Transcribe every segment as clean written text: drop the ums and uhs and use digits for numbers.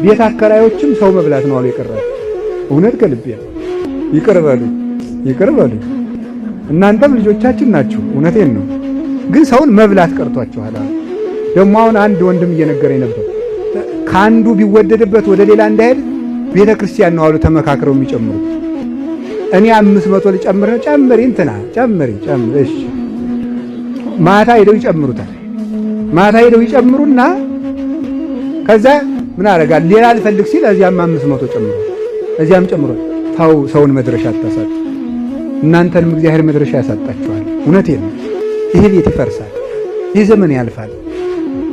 ቤት አከራዮችም ሰው መብላት ነው አሉ የቀራችሁ። እውነት ከልቤ ይቅር በሉ። እናንተም ልጆቻችን ናችሁ። እውነቴን ነው። ግን ሰውን መብላት ቀርቷችኋል። ደግሞ አሁን አንድ ወንድም እየነገረኝ ነበር። ከአንዱ ቢወደድበት ወደ ሌላ እንዳይሄድ ቤተ ክርስቲያን ነው አሉ ተመካክረው የሚጨምሩት። እኔ 500 ልጨምር ነው። ጨምሪ። እሺ ማታ ሄደው ይጨምሩታል። ማታ ሄደው ይጨምሩና ከዛ ምን አደርጋለሁ ሌላ ልፈልግ ሲል እዚያም 500 ጨምሩ፣ እዚያም ጨምሩ። ታው ሰውን መድረሻ አታሳጡ። እናንተንም እግዚአብሔር መድረሻ ያሳጣችኋል። እውነቴን ነው። ይሄ ቤት ይፈርሳል። ይህ ዘመን ያልፋል።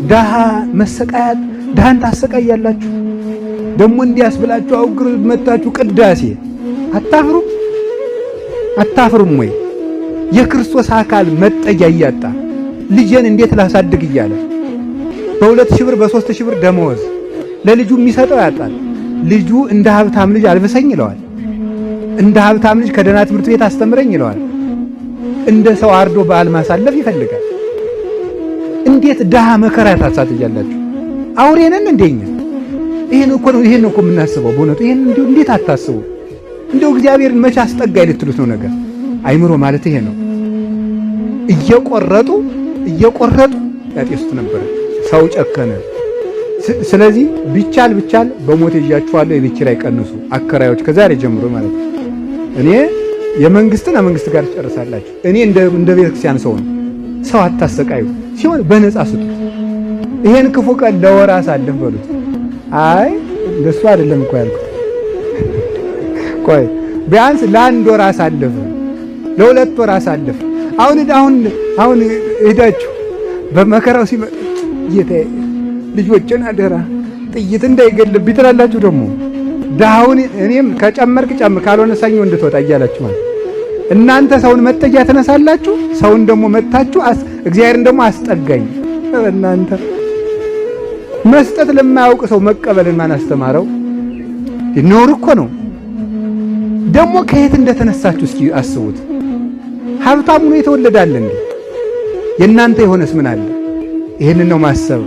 ድሃ መሰቃያት ድሃን ታሰቃያላችሁ። ደግሞ እንዲያስብላችሁ አውግር መጣችሁ ቅዳሴ አታፍሩም ወይ? የክርስቶስ አካል መጠጊያ እያጣ ልጄን እንዴት ላሳድግ እያለ በ2000 ብር በ3000 ብር ደመወዝ ለልጁ የሚሰጠው ያጣል። ልጁ እንደ ሀብታም ልጅ አልብሰኝ ይለዋል። እንደ ሀብታም ልጅ ከደህና ትምህርት ቤት አስተምረኝ ይለዋል። እንደ ሰው አርዶ በዓል ማሳለፍ ይፈልጋል። እንዴት ድሃ መከራ ታሳጥያላችሁ? አውሬ ነን እንደኛ? ይሄን እኮ የምናስበው በእውነቱ። ይሄን እንዴት አታስቡ? እንደው እግዚአብሔርን መቼ አስጠጋይ ልትሉት ነው ነገር። አይምሮ ማለት ይሄ ነው። እየቆረጡ ያጤሱት ነበር። ሰው ጨከነ። ስለዚህ ቢቻል በሞት ይያችኋለሁ። የቤት ኪራይ ቀንሱ አከራዮች፣ ከዛሬ ጀምሮ ማለት ነው። እኔ የመንግስት ጋር ትጨርሳላችሁ። እኔ እንደ ቤተክርስቲያን ሰው ነው። ሰው አታሰቃዩ። ሲሆን በነፃ ስጡ። ይሄን ክፉ ቀን ለወር አሳልፍ በሉት። አይ እንደሱ አይደለም እኮ ያልኩት። ቆይ ቢያንስ ለአንድ ወር አሳልፍ፣ ለሁለት ወር አሳልፍ። አሁን ሄዳችሁ በመከራው ሲመጣ ጌታዬ ልጆችን አደራ ጥይት እንዳይገልብኝ ትላላችሁ። ደግሞ ዳውን እኔም ከጨመርክ ካልሆነ ሰኞ እንድትወጣ እያላችሁ ማለት እናንተ ሰውን መጠጊያ ተነሳላችሁ። ሰውን ደግሞ መታችሁ እግዚአብሔርን ደግሞ አስጠጋኝ። እናንተ መስጠት ለማያውቅ ሰው መቀበልን ማን አስተማረው? ነውር እኮ ነው። ደግሞ ከየት እንደተነሳችሁ እስኪ አስቡት። ሀብታሙ ነው የተወለዳል እንዴ? የእናንተ የሆነስ ምን አለ? ይሄንን ነው ማሰብ።